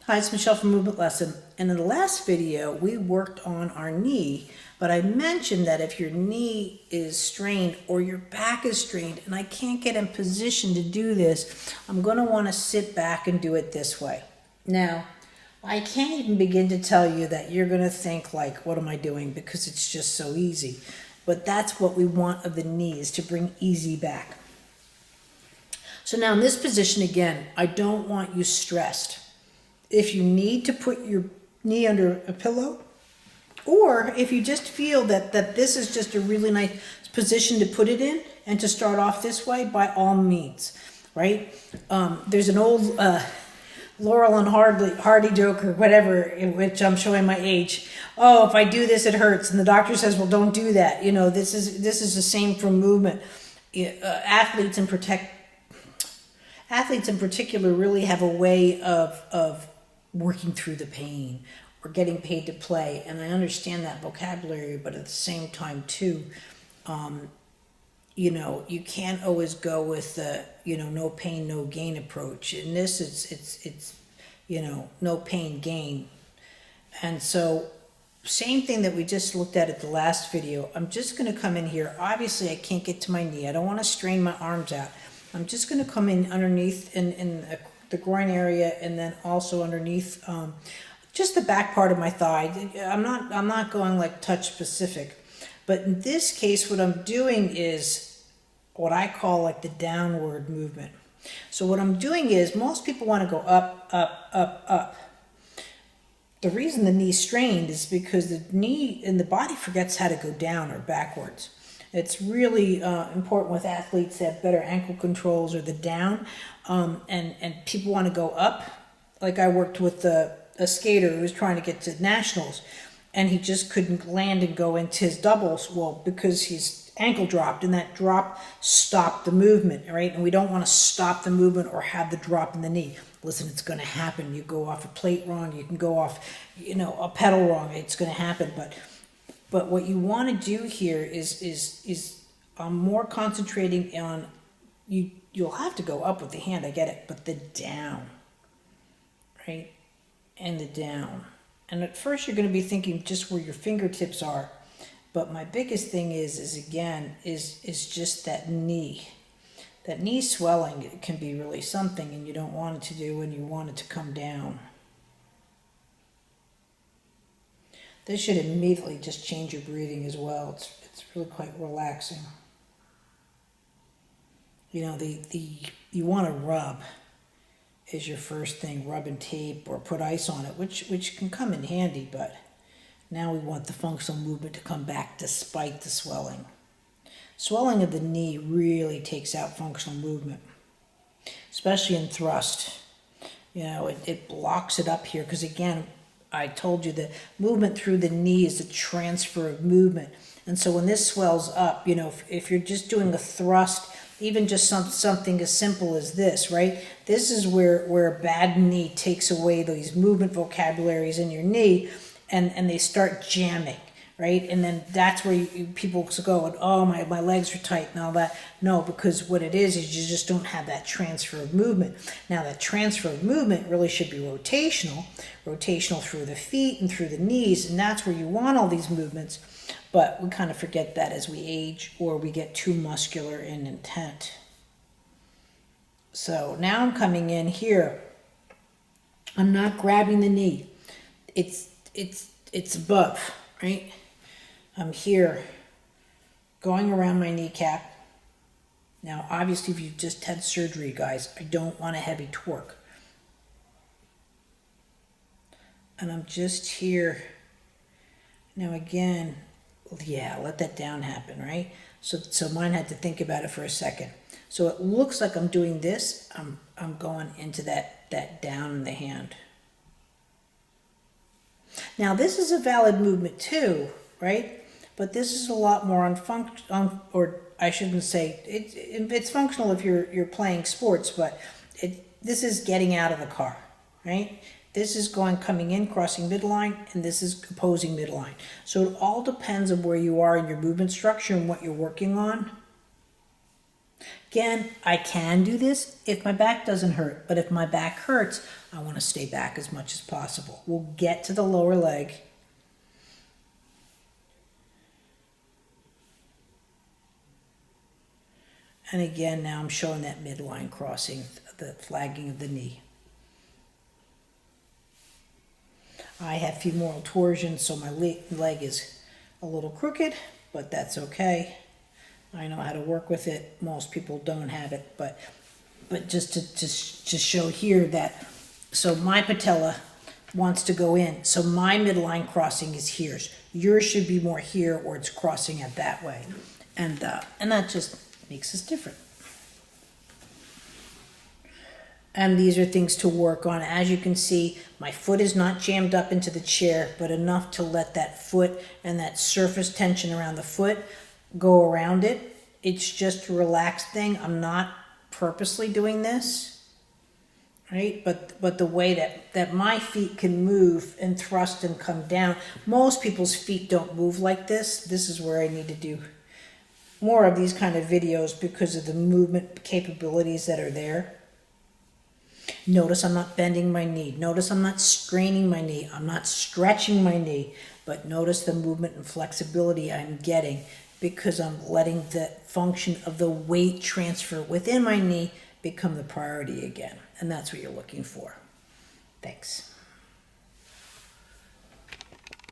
Hi, it's Michelle from Movement Lesson. And in the last video, we worked on our knee, but I mentioned that if your knee is strained or your back is strained and I can't get in position to do this, I'm going to want to sit back and do it this way. Now, I can't even begin to tell you that you're going to think like, what am I doing? Because it's just so easy. But that's what we want of the knee, is to bring easy back. So now in this position again, I don't want you stressed. If you need to put your knee under a pillow, or if you just feel that this is just a really nice position to put it in and to start off this way, by all means, right? There's an old Laurel and Hardy joke or whatever, in which I'm showing my age. Oh, if I do this, it hurts. And the doctor says, well, don't do that. You know, this is the same for movement. Athletes in particular really have a way of working through the pain or getting paid to play. And I understand that vocabulary, but at the same time too, you know, you can't always go with the, you know, no pain, no gain approach. In this, it's you know, no pain, gain. And so same thing that we just looked at the last video. I'm just going to come in here. Obviously I can't get to my knee. I don't want to strain my arms out. I'm just going to come in underneath in the groin area, and then also underneath just the back part of my thigh. I'm not going like touch specific, but in this case, what I'm doing is what I call like the downward movement. So what I'm doing is, most people want to go up, up, up, up. The reason the knee's strained is because the knee and the body forgets how to go down or backwards. It's really important with athletes that have better ankle controls or the down, and people want to go up. Like I worked with a skater who was trying to get to nationals, and he just couldn't land and go into his doubles. Well, because his ankle dropped, and that drop stopped the movement, right? And we don't want to stop the movement or have the drop in the knee. Listen, it's going to happen. You go off a plate wrong, you can go off, you know, a pedal wrong. It's going to happen, But what you want to do here is I'm more concentrating on you'll have to go up with the hand, I get it, but the down, right? And the down. And at first you're going to be thinking just where your fingertips are, but my biggest thing is just that knee. That knee swelling can be really something, and you don't want it to do, and you want it to come down. This should immediately just change your breathing as well. It's really quite relaxing. You know, you want to rub is your first thing. Rub and tape or put ice on it, which can come in handy, but now we want the functional movement to come back despite the swelling. Swelling of the knee really takes out functional movement, especially in thrust. You know, it blocks it up here because, again, I told you the movement through the knee is a transfer of movement. And so when this swells up, you know, if you're just doing a thrust, even just something as simple as this, right? This is where a bad knee takes away these movement vocabularies in your knee, and they start jamming, right? And then that's where people go, oh, my legs are tight and all that. No, because what it is you just don't have that transfer of movement. Now that transfer of movement really should be rotational through the feet and through the knees, and that's where you want all these movements. But we kind of forget that as we age, or we get too muscular in intent. So now I'm coming in here. I'm not grabbing the knee. It's above, right? I'm here, going around my kneecap. Now, obviously, if you've just had surgery, guys, I don't want a heavy torque. And I'm just here. Now, again, yeah, let that down happen, right? So mine had to think about it for a second. So it looks like I'm doing this. I'm going into that down in the hand. Now, this is a valid movement too, right? But this is a lot more or I shouldn't say it's functional if you're playing sports, but this is getting out of the car, right? This is coming in, crossing midline, and this is opposing midline. So it all depends on where you are in your movement structure and what you're working on. Again, I can do this if my back doesn't hurt, but if my back hurts, I want to stay back as much as possible. We'll get to the lower leg. And again, now I'm showing that midline crossing, the flagging of the knee. I have femoral torsion, so my leg is a little crooked, but that's okay. I know how to work with it. Most people don't have it, but just to show here that, so my patella wants to go in, so my midline crossing is here. Yours should be more here, or it's crossing it that way, and that just makes us different. And these are things to work on. As you can see, my foot is not jammed up into the chair, but enough to let that foot and that surface tension around the foot go around it. It's just a relaxed thing. I'm not purposely doing this, right? But the way that my feet can move and thrust and come down, most people's feet don't move like this. This is where I need to do more of these kind of videos because of the movement capabilities that are there. Notice I'm not bending my knee. Notice I'm not straining my knee. I'm not stretching my knee. But notice the movement and flexibility I'm getting because I'm letting the function of the weight transfer within my knee become the priority again. And that's what you're looking for. Thanks.